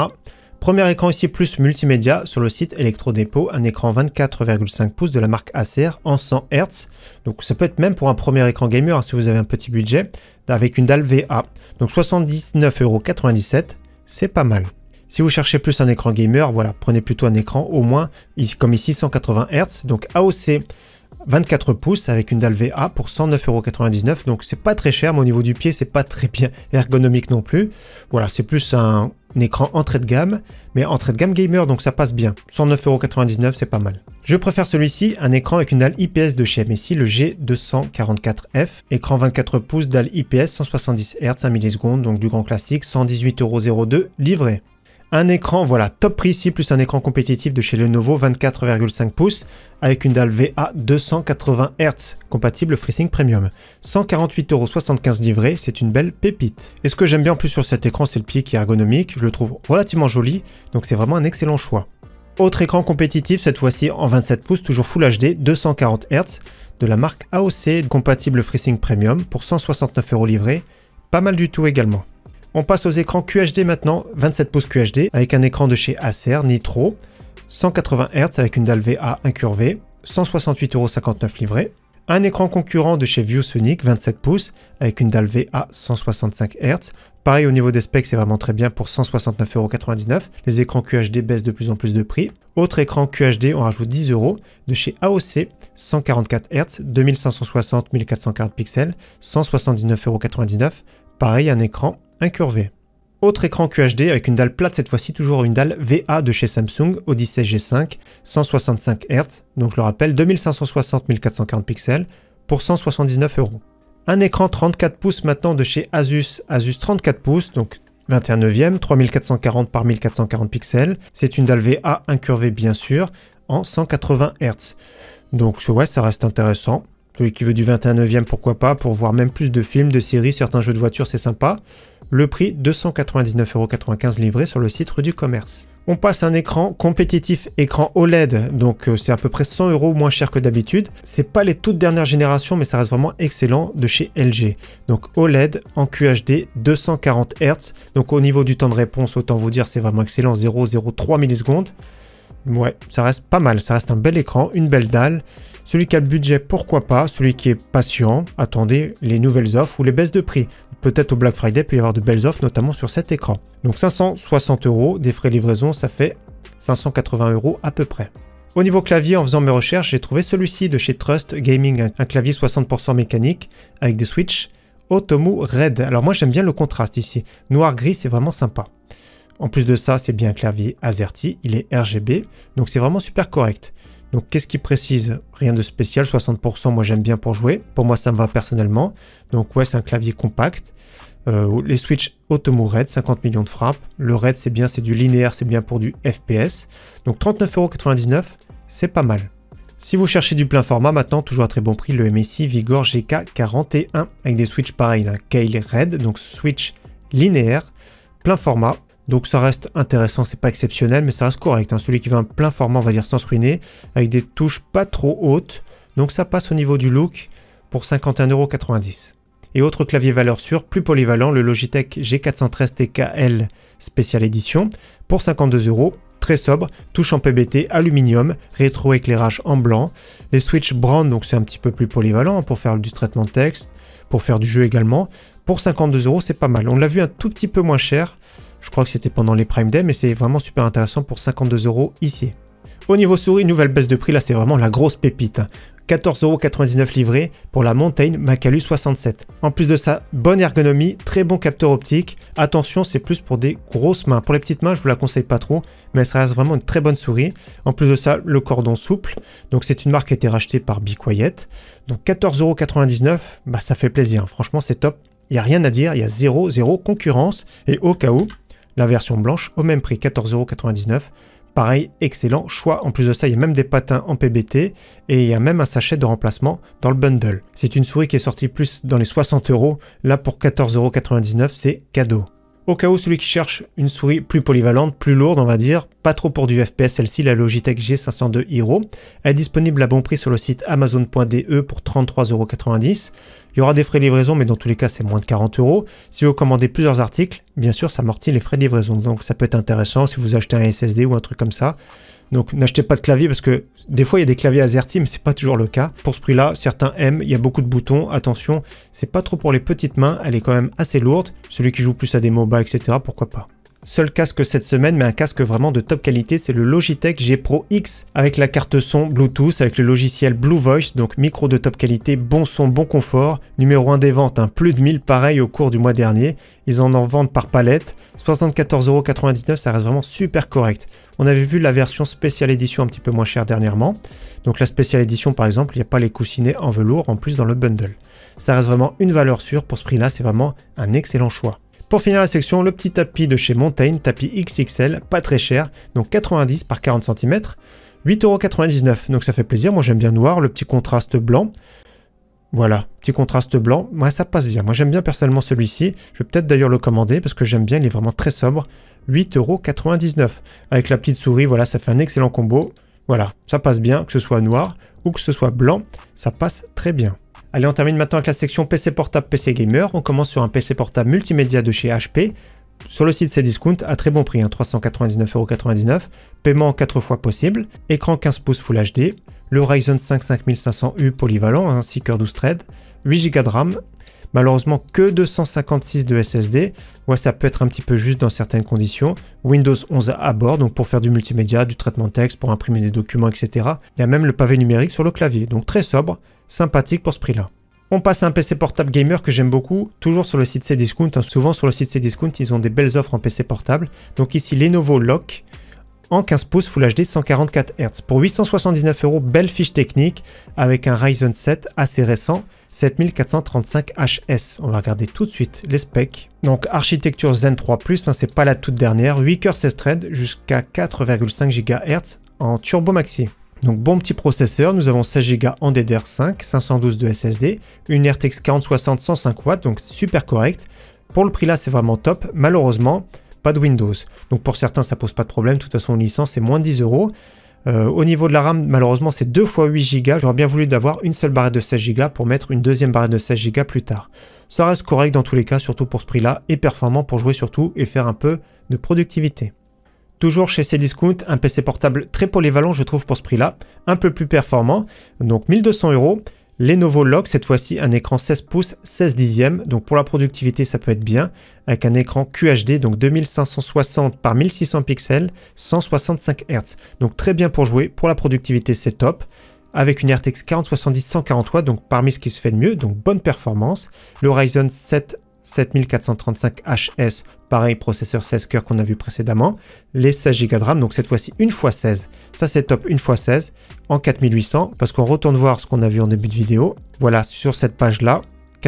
Premier écran ici plus multimédia sur le site Electrodépôt, un écran 24,5 pouces de la marque Acer en 100 Hz. Donc ça peut être même pour un premier écran gamer si vous avez un petit budget, avec une dalle VA. Donc 79,97 €, c'est pas mal. Si vous cherchez plus un écran gamer, voilà, prenez plutôt un écran au moins, comme ici 180 Hz, donc AOC 24 pouces avec une dalle VA pour 109,99 €. Donc c'est pas très cher, mais au niveau du pied, c'est pas très bien ergonomique non plus. Voilà, c'est plus un écran entrée de gamme, mais entrée de gamme gamer, donc ça passe bien. 109,99 €, c'est pas mal. Je préfère celui-ci, un écran avec une dalle IPS de chez MSI, le G244F. Écran 24 pouces, dalle IPS, 170 Hz, 1 millisecondes, donc du grand classique, 118,02 € livré. Un écran, voilà, top prix ici, plus un écran compétitif de chez Lenovo, 24,5 pouces, avec une dalle VA 280 Hz, compatible FreeSync Premium. 148,75 € livré, c'est une belle pépite. Et ce que j'aime bien en plus sur cet écran, c'est le pied qui est ergonomique, je le trouve relativement joli, donc c'est vraiment un excellent choix. Autre écran compétitif, cette fois-ci en 27 pouces, toujours Full HD, 240 Hz, de la marque AOC, compatible FreeSync Premium, pour 169 € livré, pas mal du tout également. On passe aux écrans QHD maintenant, 27 pouces QHD, avec un écran de chez Acer Nitro, 180 Hz avec une dalle VA incurvée, 168,59 € livré. Un écran concurrent de chez ViewSonic, 27 pouces, avec une dalle VA 165 Hz. Pareil au niveau des specs, c'est vraiment très bien pour 169,99 €. Les écrans QHD baissent de plus en plus de prix. Autre écran QHD, on rajoute 10 € de chez AOC, 144 Hz, 2560-1440 pixels, 179,99 €. Pareil, un écran incurvé. Autre écran QHD avec une dalle plate, cette fois-ci toujours une dalle VA de chez Samsung, Odyssey G5, 165 Hz, donc je le rappelle, 2560-1440 pixels pour 179 €. Un écran 34 pouces maintenant de chez Asus, Asus 34 pouces, donc 21/9, 3440 par 1440 pixels. C'est une dalle VA incurvée bien sûr, en 180 Hz. Donc ouais, ça reste intéressant. Celui qui veut du 21/9, pourquoi pas, pour voir même plus de films, de séries, certains jeux de voiture, c'est sympa. Le prix, 299,95 € livré sur le site Rue du Commerce. On passe à un écran compétitif, écran OLED, donc c'est à peu près 100 € moins cher que d'habitude. C'est pas les toutes dernières générations, mais ça reste vraiment excellent de chez LG. Donc OLED en QHD, 240 Hz. Donc au niveau du temps de réponse, autant vous dire, c'est vraiment excellent, 0,03 millisecondes. Ouais, ça reste pas mal, ça reste un bel écran, une belle dalle. Celui qui a le budget, pourquoi pas. Celui qui est patient, attendez les nouvelles offres ou les baisses de prix. Peut-être au Black Friday, il peut y avoir de belles offres, notamment sur cet écran. Donc 560 €, des frais de livraison, ça fait 580 € à peu près. Au niveau clavier, en faisant mes recherches, j'ai trouvé celui-ci de chez Trust Gaming, un clavier 60% mécanique avec des switches Otomu Red. Alors moi j'aime bien le contraste ici. Noir-gris, c'est vraiment sympa. En plus de ça, c'est bien un clavier AZERTY, il est RGB, donc c'est vraiment super correct. Donc qu'est-ce qu'il précise? Rien de spécial, 60% moi j'aime bien pour jouer. Pour moi ça me va personnellement. Donc ouais, c'est un clavier compact. Les switches Otomu Red, 50 millions de frappes. Le Red c'est bien, c'est du linéaire, c'est bien pour du FPS. Donc 39,99 €, c'est pas mal. Si vous cherchez du plein format, maintenant, toujours à très bon prix, le MSI Vigor GK41 avec des switches pareils, un Keil Red, donc switch linéaire, plein format. Donc ça reste intéressant, c'est pas exceptionnel, mais ça reste correct. Hein. Celui qui veut un plein format, on va dire sans se ruiner, avec des touches pas trop hautes. Donc ça passe au niveau du look pour 51,90 €. Et autre clavier valeur sûre, plus polyvalent, le Logitech G413 TKL Special Edition pour 52 €. Très sobre, touche en PBT, aluminium, rétro-éclairage en blanc. Les switches brown, donc c'est un petit peu plus polyvalent pour faire du traitement de texte, pour faire du jeu également. Pour 52 €, c'est pas mal. On l'a vu un tout petit peu moins cher. Je crois que c'était pendant les Prime Day, mais c'est vraiment super intéressant pour 52 € ici. Au niveau souris, nouvelle baisse de prix, là c'est vraiment la grosse pépite. 14,99 € livré pour la Mountain Macalus 67. En plus de ça, bonne ergonomie, très bon capteur optique. Attention, c'est plus pour des grosses mains. Pour les petites mains, je vous la conseille pas trop, mais ça reste vraiment une très bonne souris. En plus de ça, le cordon souple. Donc c'est une marque qui a été rachetée par Be Quiet. Donc 14,99 €, bah ça fait plaisir. Franchement, c'est top. Il n'y a rien à dire, il y a zéro concurrence. Et au cas où, la version blanche au même prix, 14,99 €. Pareil, excellent choix. En plus de ça, il y a même des patins en PBT et il y a même un sachet de remplacement dans le bundle. C'est une souris qui est sortie plus dans les 60 €. Là, pour 14,99 €, c'est cadeau. Au cas où celui qui cherche une souris plus polyvalente, plus lourde, on va dire, pas trop pour du FPS, celle-ci, la Logitech G502 Hero, elle est disponible à bon prix sur le site amazon.de pour 33,90 €. Il y aura des frais de livraison, mais dans tous les cas, c'est moins de 40 €. Si vous commandez plusieurs articles, bien sûr, ça amortit les frais de livraison. Donc, ça peut être intéressant si vous achetez un SSD ou un truc comme ça. Donc, n'achetez pas de clavier parce que des fois, il y a des claviers AZERTY, mais c'est pas toujours le cas. Pour ce prix-là, certains aiment. Il y a beaucoup de boutons. Attention, c'est pas trop pour les petites mains. Elle est quand même assez lourde. Celui qui joue plus à des MOBA, etc., pourquoi pas. Seul casque cette semaine, mais un casque vraiment de top qualité, c'est le Logitech G Pro X avec la carte son Bluetooth, avec le logiciel Blue Voice, donc micro de top qualité, bon son, bon confort, numéro 1 des ventes, hein, plus de 1000 pareils au cours du mois dernier. Ils en vendent par palette, 74,99 €, ça reste vraiment super correct. On avait vu la version spéciale édition un petit peu moins chère dernièrement, donc la spéciale édition par exemple, il n'y a pas les coussinets en velours en plus dans le bundle. Ça reste vraiment une valeur sûre, pour ce prix-là, c'est vraiment un excellent choix. Pour finir la section, le petit tapis de chez Mountain, tapis XXL, pas très cher, donc 90 par 40 cm, 8,99 €, donc ça fait plaisir. Moi j'aime bien noir, le petit contraste blanc. Voilà, petit contraste blanc, moi ça passe bien. Moi j'aime bien personnellement celui-ci, je vais peut-être d'ailleurs le commander parce que j'aime bien, il est vraiment très sobre. 8,99 €. Avec la petite souris, voilà, ça fait un excellent combo. Voilà, ça passe bien, que ce soit noir ou que ce soit blanc, ça passe très bien. Allez, on termine maintenant avec la section PC portable, PC gamer. On commence sur un PC portable multimédia de chez HP. Sur le site Cdiscount, à très bon prix, hein, 399,99 €. Paiement en 4 fois possible. Écran 15 pouces Full HD. Le Ryzen 5 5500U polyvalent, hein, 6 cœurs 12 threads. 8 Go de RAM. Malheureusement, que 256 de SSD. Ouais, ça peut être un petit peu juste dans certaines conditions. Windows 11 à bord, donc pour faire du multimédia, du traitement de texte, pour imprimer des documents, etc. Il y a même le pavé numérique sur le clavier. Donc très sobre, sympathique pour ce prix-là. On passe à un PC portable gamer que j'aime beaucoup, toujours sur le site Cdiscount. Souvent sur le site Cdiscount, ils ont des belles offres en PC portable. Donc ici, Lenovo Lock en 15 pouces Full HD 144 Hz. Pour 879 €, belle fiche technique avec un Ryzen 7 assez récent, 7435 HS. On va regarder tout de suite les specs. Donc architecture Zen 3+, hein, c'est pas la toute dernière, 8 cœurs 16 threads jusqu'à 4,5 GHz en Turbo Maxi. Donc bon petit processeur, nous avons 16 Go en DDR5, 512 de SSD, une RTX 4060 105 watts, donc super correct. Pour le prix là, c'est vraiment top. Malheureusement, pas de Windows. Donc pour certains, ça pose pas de problème. De toute façon, une licence, c'est moins de 10 €. Au niveau de la RAM, malheureusement, c'est 2 x 8 Go. J'aurais bien voulu d'avoir une seule barrette de 16 Go pour mettre une deuxième barrette de 16 Go plus tard. Ça reste correct dans tous les cas, surtout pour ce prix-là, et performant pour jouer surtout et faire un peu de productivité. Toujours chez Cdiscount, un PC portable très polyvalent, je trouve, pour ce prix-là, un peu plus performant, donc 1200 €. Lenovo Lock, cette fois-ci un écran 16 pouces 16 dixièmes, donc pour la productivité ça peut être bien, avec un écran QHD, donc 2560 par 1600 pixels, 165 Hz, donc très bien pour jouer, pour la productivité c'est top, avec une RTX 4070 140 watts, donc parmi ce qui se fait de mieux, donc bonne performance, le Ryzen 7 7435 HS, pareil processeur 16 cœurs qu'on a vu précédemment, les 16 Go de RAM, donc cette fois-ci 1x16, ça c'est top 1x16 en 4800, parce qu'on retourne voir ce qu'on a vu en début de vidéo, voilà sur cette page là,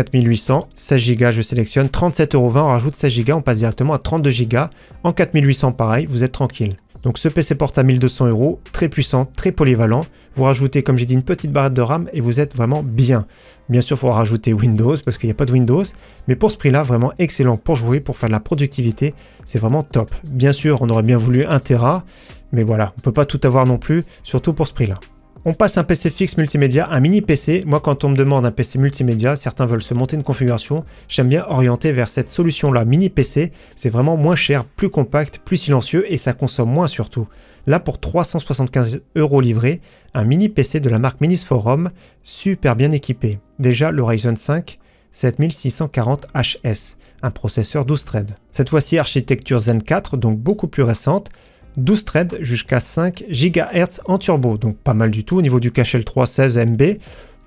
4800, 16 Go, je sélectionne 37,20 €, on rajoute 16 Go, on passe directement à 32 Go. En 4800, pareil, vous êtes tranquille. Donc ce PC porte à 1200 €, très puissant, très polyvalent. Vous rajoutez, comme j'ai dit, une petite barrette de RAM et vous êtes vraiment bien. Bien sûr, il faut rajouter Windows parce qu'il n'y a pas de Windows. Mais pour ce prix-là, vraiment excellent pour jouer, pour faire de la productivité. C'est vraiment top. Bien sûr, on aurait bien voulu 1 Tera. Mais voilà, on ne peut pas tout avoir non plus, surtout pour ce prix-là. On passe à un PC fixe multimédia, un mini PC. Moi, quand on me demande un PC multimédia, certains veulent se monter une configuration. J'aime bien orienter vers cette solution-là, mini PC. C'est vraiment moins cher, plus compact, plus silencieux et ça consomme moins surtout. Là, pour 375 € livrés, un mini PC de la marque Minis Forum, super bien équipé. Déjà, le Ryzen 5 7640HS, un processeur 12 threads. Cette fois-ci, architecture Zen 4, donc beaucoup plus récente. 12 threads jusqu'à 5 GHz en turbo, donc pas mal du tout. Au niveau du cache L3, 16 MB,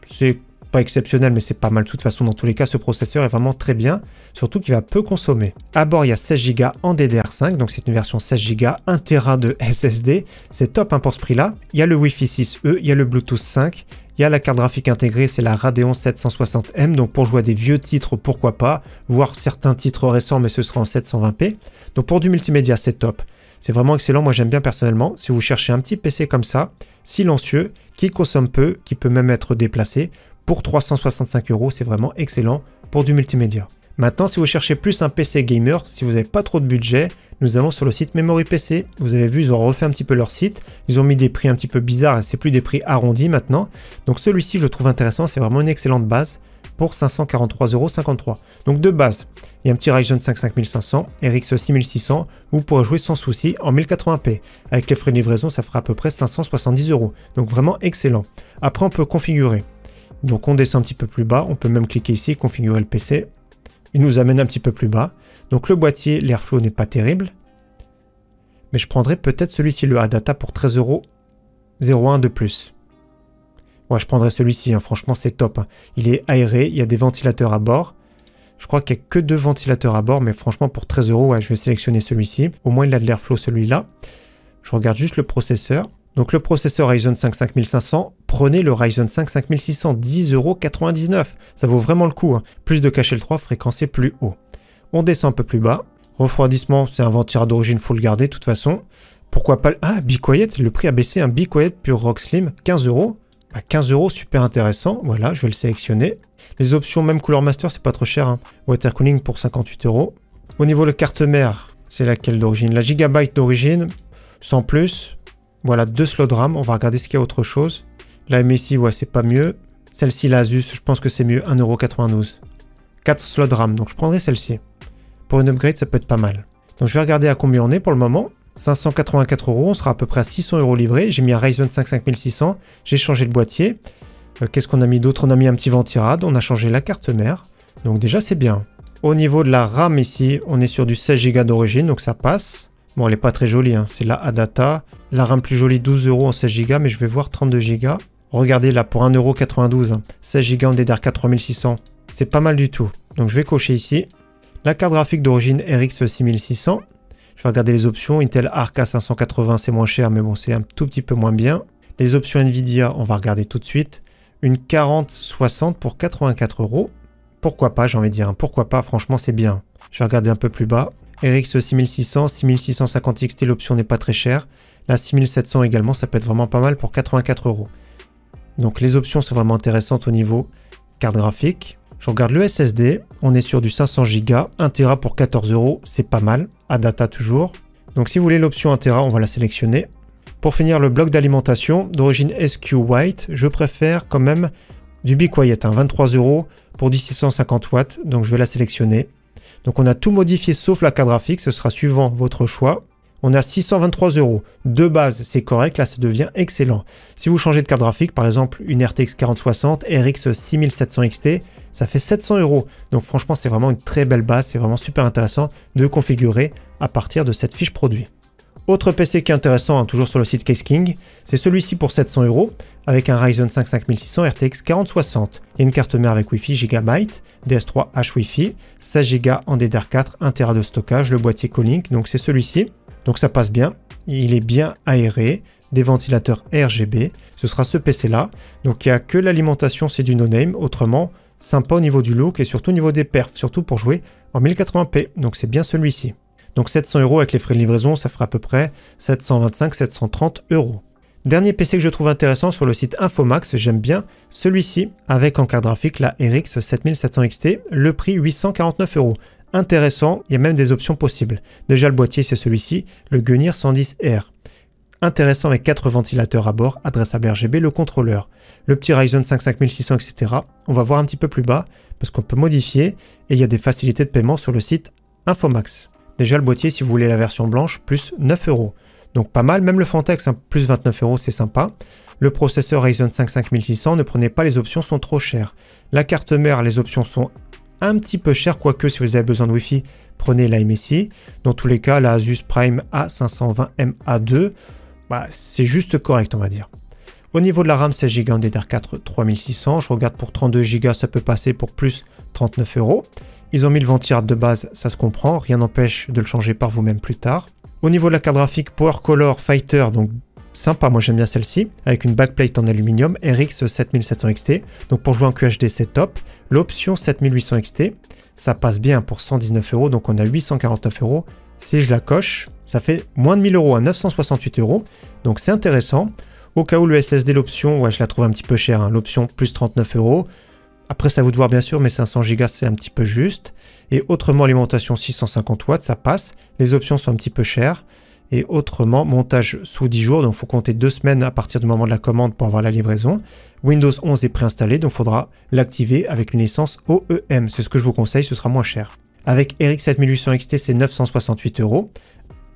c'est pas exceptionnel, mais c'est pas mal de toute façon. Dans tous les cas, ce processeur est vraiment très bien, surtout qu'il va peu consommer. À bord, il y a 16 Go en DDR5, donc c'est une version 16 Go, 1 Tera de SSD. C'est top hein, pour ce prix-là. Il y a le Wi-Fi 6E, il y a le Bluetooth 5, il y a la carte graphique intégrée, c'est la Radeon 760M, donc pour jouer à des vieux titres, pourquoi pas, voire certains titres récents, mais ce sera en 720p. Donc pour du multimédia, c'est top. C'est vraiment excellent, moi j'aime bien personnellement. Si vous cherchez un petit PC comme ça, silencieux, qui consomme peu, qui peut même être déplacé, pour 365 €, c'est vraiment excellent pour du multimédia. Maintenant, si vous cherchez plus un PC gamer, si vous n'avez pas trop de budget, nous allons sur le site Memory PC. Vous avez vu, ils ont refait un petit peu leur site. Ils ont mis des prix un petit peu bizarres, c'est plus des prix arrondis maintenant. Donc celui-ci, je le trouve intéressant, c'est vraiment une excellente base pour 543,53 €. Donc de base, il y a un petit Ryzen 5 5500, RX 6600, vous pourrez jouer sans souci en 1080p. Avec les frais de livraison, ça fera à peu près 570 €. Donc vraiment excellent. Après, on peut configurer. Donc on descend un petit peu plus bas, on peut même cliquer ici, configurer le PC. Il nous amène un petit peu plus bas. Donc le boîtier, l'airflow n'est pas terrible. Mais je prendrais peut-être celui-ci, le Adata, pour 13,01 € de plus. Ouais, je prendrais celui-ci, hein. Franchement c'est top. Hein. Il est aéré, il y a des ventilateurs à bord. Je crois qu'il n'y a que 2 ventilateurs à bord, mais franchement pour 13 €, ouais, je vais sélectionner celui-ci. Au moins il a de l'airflow celui-là. Je regarde juste le processeur. Donc le processeur Ryzen 5 5500, prenez le Ryzen 5 5600, 10,99 €. Ça vaut vraiment le coup. Hein. Plus de cache L3, fréquencé plus haut. On descend un peu plus bas. Refroidissement, c'est un ventirateur d'origine, il faut le garder de toute façon. Pourquoi pas... Ah, Be Quiet, le prix a baissé. Un Be Quiet Pure Rock Slim, 15 €. 15 €, super intéressant. Voilà, je vais le sélectionner. Les options, même couleur master, c'est pas trop cher. Hein. Water cooling pour 58 €. Au niveau de la carte mère, c'est laquelle d'origine? La Gigabyte d'origine, sans plus. Voilà, 2 slots de RAM. On va regarder ce qu'il y a autre chose. La MSI, ouais, c'est pas mieux. Celle-ci, la Asus, je pense que c'est mieux. 1,92 €. 4 slots de RAM, donc je prendrai celle-ci. Pour une upgrade, ça peut être pas mal. Donc je vais regarder à combien on est pour le moment. 584 €, on sera à peu près à 600 € livrés. J'ai mis un Ryzen 5 5600. J'ai changé le boîtier. Qu'est-ce qu'on a mis d'autre? On a mis un petit ventirad. On a changé la carte mère. Donc déjà, c'est bien. Au niveau de la RAM ici, on est sur du 16 Go d'origine, donc ça passe. Bon, elle n'est pas très jolie, hein. C'est la Adata. La RAM plus jolie, 12 € en 16 Go, mais je vais voir 32 Go. Regardez là, pour 1,92 €, 16 Go en DDR4 3600. C'est pas mal du tout. Donc je vais cocher ici. La carte graphique d'origine RX 6600. Je vais regarder les options. Intel Arc A580, c'est moins cher, mais bon, c'est un tout petit peu moins bien. Les options Nvidia, on va regarder tout de suite. Une 4060 pour 84 €. Pourquoi pas, j'ai envie de dire. Pourquoi pas, franchement, c'est bien. Je vais regarder un peu plus bas. RX 6600, 6650 XT, l'option n'est pas très chère. La 6700 également, ça peut être vraiment pas mal pour 84 €. Donc les options sont vraiment intéressantes au niveau carte graphique. Je regarde le SSD, on est sur du 500 Go, 1 Tera pour 14 €, c'est pas mal, Adata toujours. Donc si vous voulez l'option 1 Tera, on va la sélectionner. Pour finir, le bloc d'alimentation d'origine SQ White, je préfère quand même du Be Quiet, hein, 23 € pour du 650 watts, donc je vais la sélectionner. Donc on a tout modifié sauf la carte graphique, ce sera suivant votre choix. On est à 623 €. De base, c'est correct, là ça devient excellent. Si vous changez de carte graphique, par exemple une RTX 4060, RX 6700 XT, ça fait 700 €. Donc franchement, c'est vraiment une très belle base, c'est vraiment super intéressant de configurer à partir de cette fiche produit. Autre PC qui est intéressant, hein, toujours sur le site Case King, c'est celui-ci pour 700 € avec un Ryzen 5 5600 RTX 4060. Il y a une carte mère avec Wi-Fi Gigabyte, DS3H Wi-Fi, 16 Go en DDR4, 1 Tera de stockage, le boîtier Colink, donc c'est celui-ci. Donc ça passe bien, il est bien aéré, des ventilateurs RGB, ce sera ce PC là. Donc il n'y a que l'alimentation, c'est du no-name, autrement sympa au niveau du look et surtout au niveau des perfs, surtout pour jouer en 1080p, donc c'est bien celui-ci. Donc 700 € avec les frais de livraison, ça fera à peu près 725-730 €. Dernier PC que je trouve intéressant sur le site Infomax, j'aime bien celui-ci avec en carte graphique la RX 7700 XT, le prix 849 €. Intéressant, il y a même des options possibles. Déjà le boîtier c'est celui-ci, le Gunnir 110R. Intéressant avec 4 ventilateurs à bord, adressable RGB, le contrôleur. Le petit Ryzen 5 5600, etc. On va voir un petit peu plus bas parce qu'on peut modifier et il y a des facilités de paiement sur le site Infomax. Déjà le boîtier, si vous voulez la version blanche, plus 9 €. Donc pas mal, même le Fantex, hein, plus 29 €, c'est sympa. Le processeur Ryzen 5 5600, ne prenez pas les options, sont trop chères. La carte mère, les options sont un petit peu chères, quoique si vous avez besoin de Wi-Fi, prenez la MSI. Dans tous les cas, la Asus Prime A520MA2, c'est juste correct, on va dire. Au niveau de la RAM, 16 Go en DDR4 3600. Je regarde pour 32 Go, ça peut passer pour plus 39 €. Ils ont mis le ventillard de base, ça se comprend. Rien n'empêche de le changer par vous-même plus tard. Au niveau de la carte graphique, Power Color Fighter, donc sympa, moi j'aime bien celle-ci, avec une backplate en aluminium, RX 7700 XT. Donc pour jouer en QHD, c'est top. L'option 7800 XT, ça passe bien pour 119 €, donc on a 849 €. Si je la coche, ça fait moins de 1000 € à 968 €. Donc c'est intéressant. Au cas où le SSD, l'option, ouais, je la trouve un petit peu chère, hein, l'option plus 39 €. Après, ça à vous de voir bien sûr, mais 500 Go, c'est un petit peu juste. Et autrement, alimentation 650 watts, ça passe. Les options sont un petit peu chères. Et autrement, montage sous 10 jours, donc il faut compter 2 semaines à partir du moment de la commande pour avoir la livraison. Windows 11 est préinstallé, donc il faudra l'activer avec une licence OEM. C'est ce que je vous conseille, ce sera moins cher. Avec RX 7800 XT, c'est 968 €.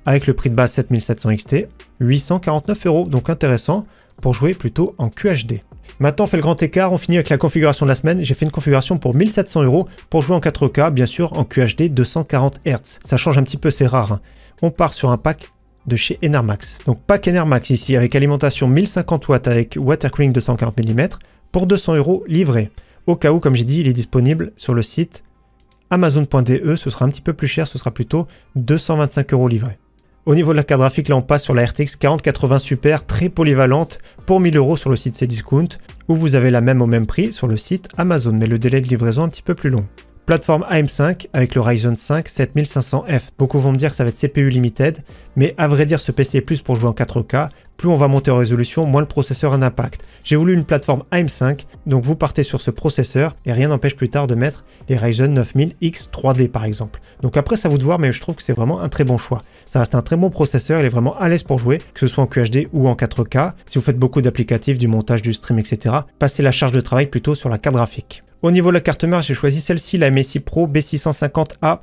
Avec le prix de base 7700 XT, 849 €. Donc intéressant pour jouer plutôt en QHD. Maintenant, on fait le grand écart, on finit avec la configuration de la semaine. J'ai fait une configuration pour 1700 € pour jouer en 4K, bien sûr en QHD 240 Hz. Ça change un petit peu, c'est rare, hein. On part sur un pack de chez Enermax. Donc pack Enermax ici avec alimentation 1050 watts avec water cooling 240 mm pour 200 € livré. Au cas où, comme j'ai dit, il est disponible sur le site Amazon.de, ce sera un petit peu plus cher, ce sera plutôt 225 € livré. Au niveau de la carte graphique, là on passe sur la RTX 4080 Super, très polyvalente, pour 1000 € sur le site Cdiscount, où vous avez la même au même prix sur le site Amazon, mais le délai de livraison un petit peu plus long. Plateforme AM5 avec le Ryzen 5 7500F. Beaucoup vont me dire que ça va être CPU limited, mais à vrai dire ce PC est plus pour jouer en 4K. Plus on va monter en résolution, moins le processeur a un impact. J'ai voulu une plateforme AM5, donc vous partez sur ce processeur et rien n'empêche plus tard de mettre les Ryzen 9000X 3D par exemple. Donc après ça vous de voir, mais je trouve que c'est vraiment un très bon choix. Ça reste un très bon processeur, il est vraiment à l'aise pour jouer, que ce soit en QHD ou en 4K. Si vous faites beaucoup d'applicatifs, du montage, du stream, etc., passez la charge de travail plutôt sur la carte graphique. Au niveau de la carte mère, j'ai choisi celle-ci, la MSI Pro B650A.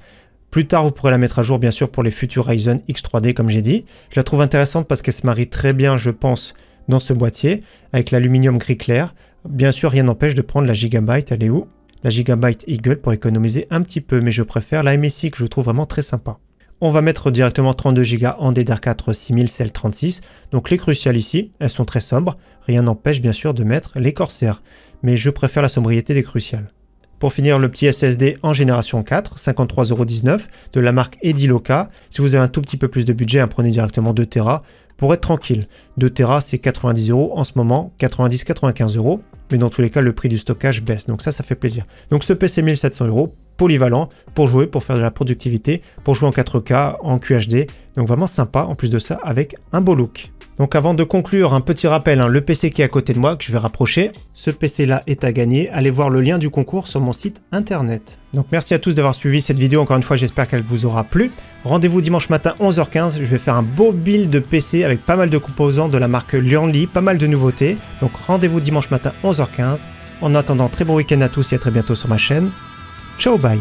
Plus tard, vous pourrez la mettre à jour, bien sûr, pour les futurs Ryzen X3D, comme j'ai dit. Je la trouve intéressante parce qu'elle se marie très bien, je pense, dans ce boîtier, avec l'aluminium gris clair. Bien sûr, rien n'empêche de prendre la Gigabyte, elle est où? La Gigabyte Eagle pour économiser un petit peu, mais je préfère la MSI que je trouve vraiment très sympa. On va mettre directement 32 Go en DDR4 6000CL36. Donc les cruciales ici, elles sont très sobres. Rien n'empêche bien sûr de mettre les Corsair. Mais je préfère la sobriété des cruciales. Pour finir, le petit SSD en génération 4, 53,19 € de la marque Ediloka. Si vous avez un tout petit peu plus de budget, prenez directement 2 Tera pour être tranquille. 2 Tera, c'est 90 € en ce moment, 90-95 €. Mais dans tous les cas, le prix du stockage baisse. Donc ça fait plaisir. Donc ce PC 1700 €, polyvalent, pour jouer, pour faire de la productivité, pour jouer en 4K, en QHD. Donc vraiment sympa, en plus de ça, avec un beau look. Donc avant de conclure, un petit rappel, le PC qui est à côté de moi, que je vais rapprocher, ce PC là est à gagner. Allez voir le lien du concours sur mon site internet. Donc merci à tous d'avoir suivi cette vidéo, encore une fois j'espère qu'elle vous aura plu. Rendez-vous dimanche matin 11h15, je vais faire un beau build de PC avec pas mal de composants de la marque Lianli, pas mal de nouveautés. Donc rendez-vous dimanche matin 11h15. En attendant, très bon week-end à tous et à très bientôt sur ma chaîne. Ciao, bye!